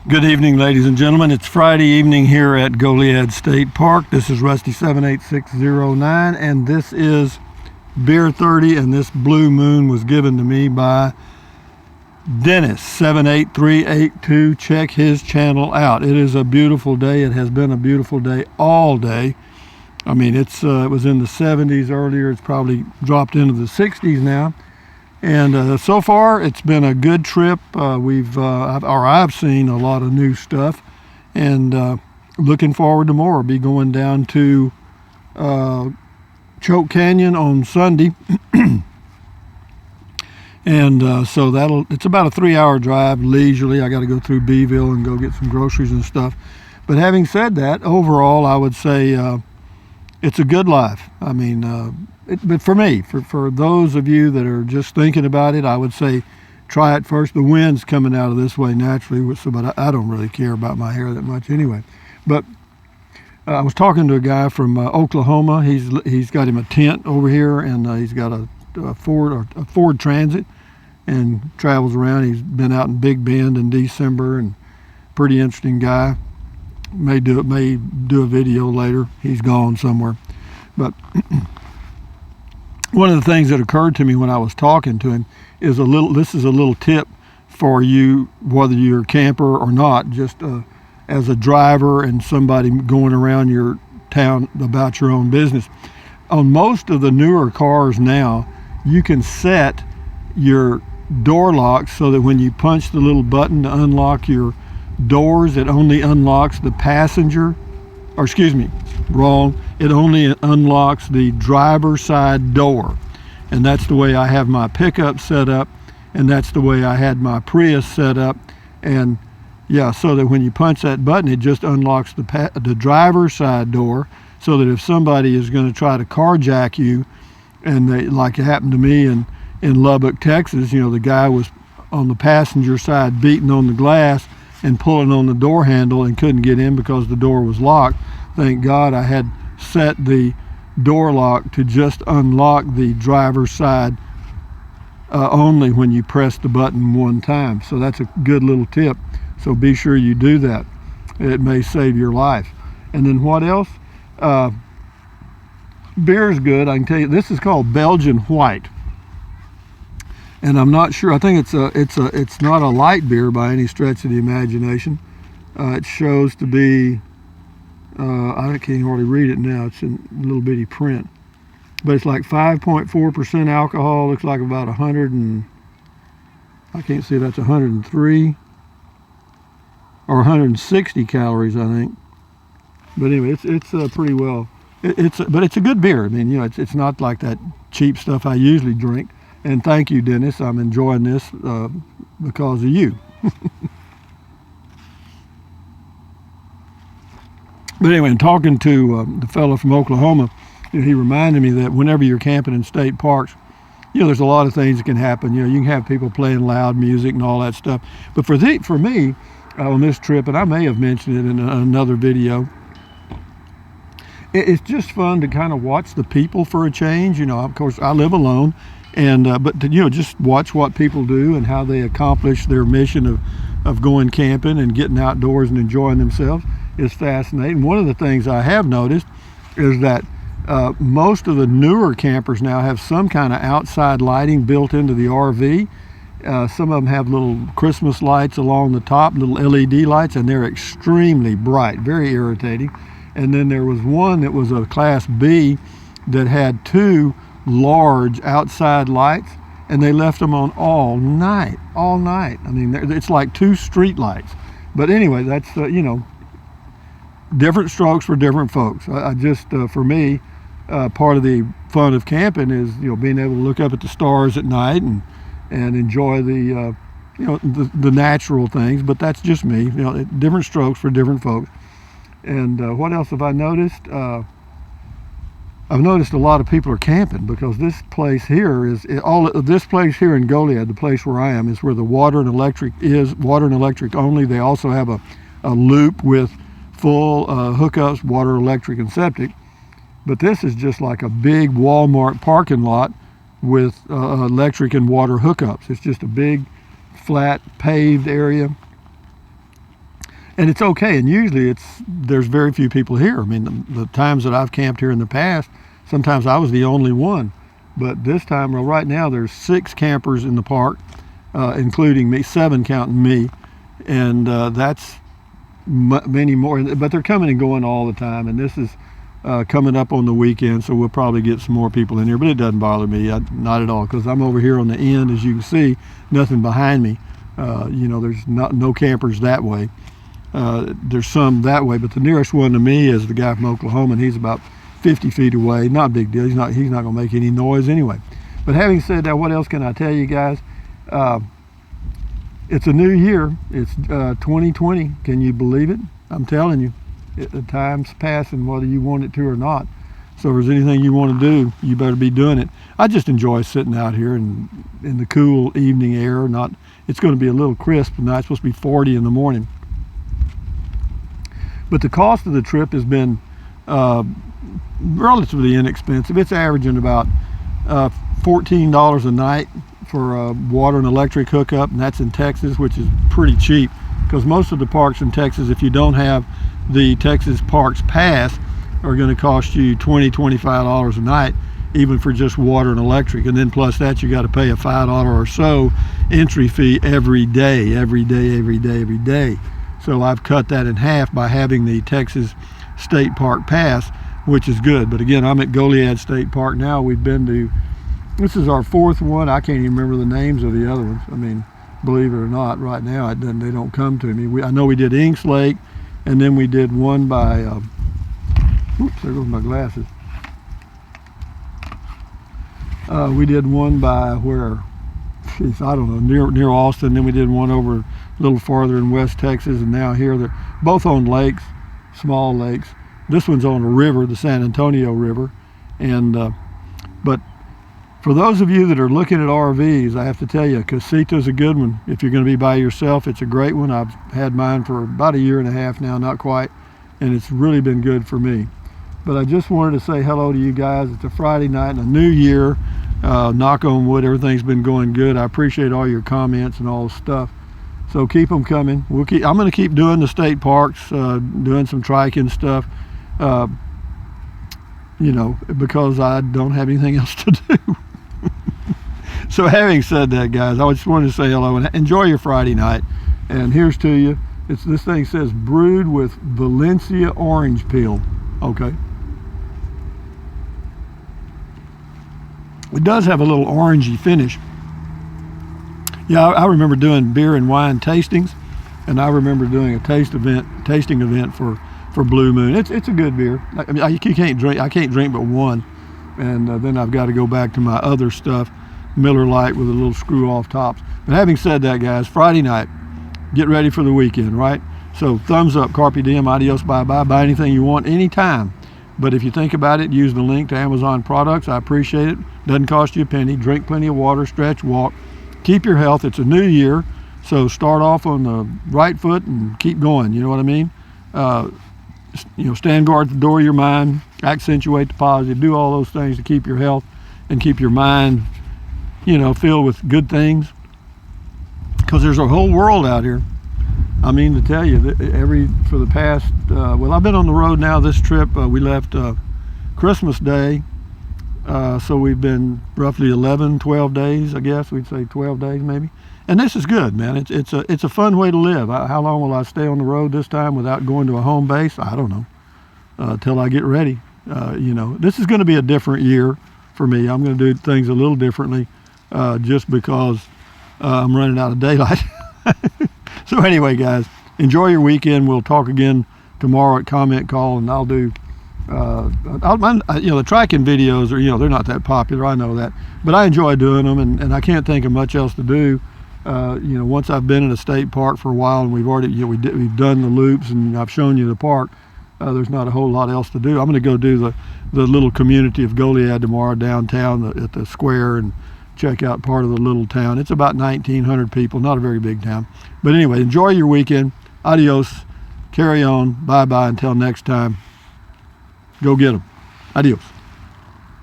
Good evening, ladies and gentlemen. It's Friday evening here at Goliad State Park. This is Rusty 78609, and this is Beer 30, and this blue moon was given to me by Dennis 78382. Check his channel out. It is a beautiful day. It has been a beautiful day all day. I mean, it was in the 70s earlier. It's probably dropped into the 60s now. And so far, it's been a good trip. I've seen a lot of new stuff, and looking forward to more. I'll be going down to Choke Canyon on Sunday, and so it's about a 3-hour drive leisurely. I got to go through Beeville and go get some groceries and stuff. But having said that, overall, I would say it's a good life. I mean. But for me, for those of you that are just thinking about it, I would say try it first. The wind's coming out of this way naturally, but I don't really care about my hair that much anyway. But I was talking to a guy from Oklahoma. He's got him a tent over here, and he's got a Ford Transit, and travels around. He's been out in Big Bend in December, and pretty interesting guy. May do a video later. He's gone somewhere, but. One of the things that occurred to me when I was talking to him is this is a little tip for you, whether you're a camper or not, just as a driver and somebody going around your town about your own business. On most of the newer cars now, you can set your door locks so that when you punch the little button to unlock your doors, it only unlocks the passenger, or excuse me, wrong. It only unlocks the driver's side door. And that's the way I have my pickup set up. And that's the way I had my Prius set up. And yeah, so that when you punch that button, it just unlocks the driver's side door, so that if somebody is going to try to carjack you, and like it happened to me in Lubbock, Texas, the guy was on the passenger side beating on the glass and pulling on the door handle and couldn't get in because the door was locked. Thank God I had set the door lock to just unlock the driver's side only when you press the button one time. So that's a good little tip. So be sure you do that. It may save your life. And then what else? Beer is good. I can tell you, this is called Belgian White. And I'm not sure. I think it's not a light beer by any stretch of the imagination. It shows to be. I can't hardly read it now. It's in little bitty print, but it's like 5.4% alcohol. Looks like about 100 and I can't see. That's 103 or 160 calories, I think. But anyway, it's pretty well. But it's a good beer. I mean, it's not like that cheap stuff I usually drink. And thank you, Dennis. I'm enjoying this because of you. But anyway, in talking to the fellow from Oklahoma, he reminded me that whenever you're camping in state parks, there's a lot of things that can happen. You can have people playing loud music and all that stuff. But for me, on this trip, and I may have mentioned it in another video, it's just fun to kind of watch the people for a change. Of course, I live alone. But to, just watch what people do and how they accomplish their mission of going camping and getting outdoors and enjoying themselves is fascinating. One of the things I have noticed is that most of the newer campers now have some kind of outside lighting built into the RV. Some of them have little Christmas lights along the top, little LED lights, and they're extremely bright, very irritating. And then there was one that was a Class B that had 2 large outside lights, and they left them on all night. I mean, it's like 2 street lights. But anyway, that's different strokes for different folks. I just for me, part of the fun of camping is being able to look up at the stars at night and enjoy the the natural things. But that's just me. Different strokes for different folks. And what else have I noticed? I've noticed a lot of people are camping because this place here this place here in Goliad, the place where I am, is where the water and electric is, water and electric only. They also have a loop with full hookups, water, electric, and septic. But this is just like a big Walmart parking lot with electric and water hookups. It's just a big, flat, paved area. and it's okay. And usually there's very few people here. I mean, the times that I've camped here in the past, sometimes I was the only one. But this time, well, right now, there's 6 campers in the park, including me, 7 counting me. And that's many more. But they're coming and going all the time. And this is coming up on the weekend, so we'll probably get some more people in here. But it doesn't bother me, not at all, because I'm over here on the end, as you can see, nothing behind me. There's no campers that way. There's some that way, but the nearest one to me is the guy from Oklahoma, and he's about 50 feet away. Not a big deal. He's not going to make any noise anyway. But having said that, what else can I tell you guys? It's a new year. It's 2020. Can you believe it? I'm telling you, the time's passing, whether you want it to or not. So if there's anything you want to do, you better be doing it. I just enjoy sitting out here in the cool evening air. It's going to be a little crisp tonight. It's supposed to be 40 in the morning. But the cost of the trip has been relatively inexpensive. It's averaging about $14 a night for water and electric hookup, and that's in Texas, which is pretty cheap, because most of the parks in Texas, if you don't have the Texas Parks Pass, are going to cost you $20-25 a night, even for just water and electric. And then plus that, you got to pay a $5 or so entry fee every day. So I've cut that in half by having the Texas State Park Pass, which is good. But again, I'm at Goliad State Park now. We've been to, this is our 4th one. I can't even remember the names of the other ones. I mean, believe it or not, right now they don't come to me. I know we did Inks Lake, and then we did one by, oops, there goes my glasses. We did one by where, geez, I don't know, near Austin. Then we did one over a little farther in West Texas, and now here they're both on lakes, small lakes. This one's on a river, the San Antonio River. And but for those of you that are looking at RVs, I have to tell you, Casita's a good one. If you're going to be by yourself, it's a great one. I've had mine for about 1.5 years now, not quite, and it's really been good for me. But I just wanted to say hello to you guys. It's a Friday night and a new year. Knock on wood, everything's been going good. I appreciate all your comments and all the stuff. So keep them coming. I'm going to keep doing the state parks, doing some triking stuff, because I don't have anything else to do. So having said that, guys, I just wanted to say hello and enjoy your Friday night. And here's to you. This thing says brewed with Valencia orange peel. Okay. It does have a little orangey finish. Yeah, I remember doing beer and wine tastings, and I remember doing a tasting event for Blue Moon. It's a good beer. I mean, I can't drink but one, and then I've got to go back to my other stuff, Miller Lite with a little screw-off tops. But having said that, guys, Friday night, get ready for the weekend, right? So thumbs up, carpe diem, adios, bye-bye. Buy anything you want anytime. But if you think about it, use the link to Amazon products. I appreciate it. Doesn't cost you a penny. Drink plenty of water, stretch, walk. Keep your health. It's a new year, so start off on the right foot and keep going. You know what I mean? Stand guard at the door of your mind, accentuate the positive, do all those things to keep your health and keep your mind, filled with good things. Because there's a whole world out here. I mean, to tell you, for the past, I've been on the road now. This trip, we left Christmas Day. So we've been roughly 12 days, I guess. We'd say 12 days maybe. And this is good, man. It's a fun way to live. How long will I stay on the road this time without going to a home base? I don't know. Till I get ready. This is going to be a different year for me. I'm going to do things a little differently just because I'm running out of daylight. So anyway, guys, enjoy your weekend. We'll talk again tomorrow at Comment Call, and I'll do the tracking videos are, they're not that popular, I know that, but I enjoy doing them, and I can't think of much else to do. Once I've been in a state park for a while, and we've already, we've done the loops, and I've shown you the park, there's not a whole lot else to do. I'm going to go do the little community of Goliad tomorrow downtown at the square and check out part of the little town. It's about 1,900 people, not a very big town. But anyway, enjoy your weekend. Adios. Carry on. Bye-bye until next time. Go get them. Adios.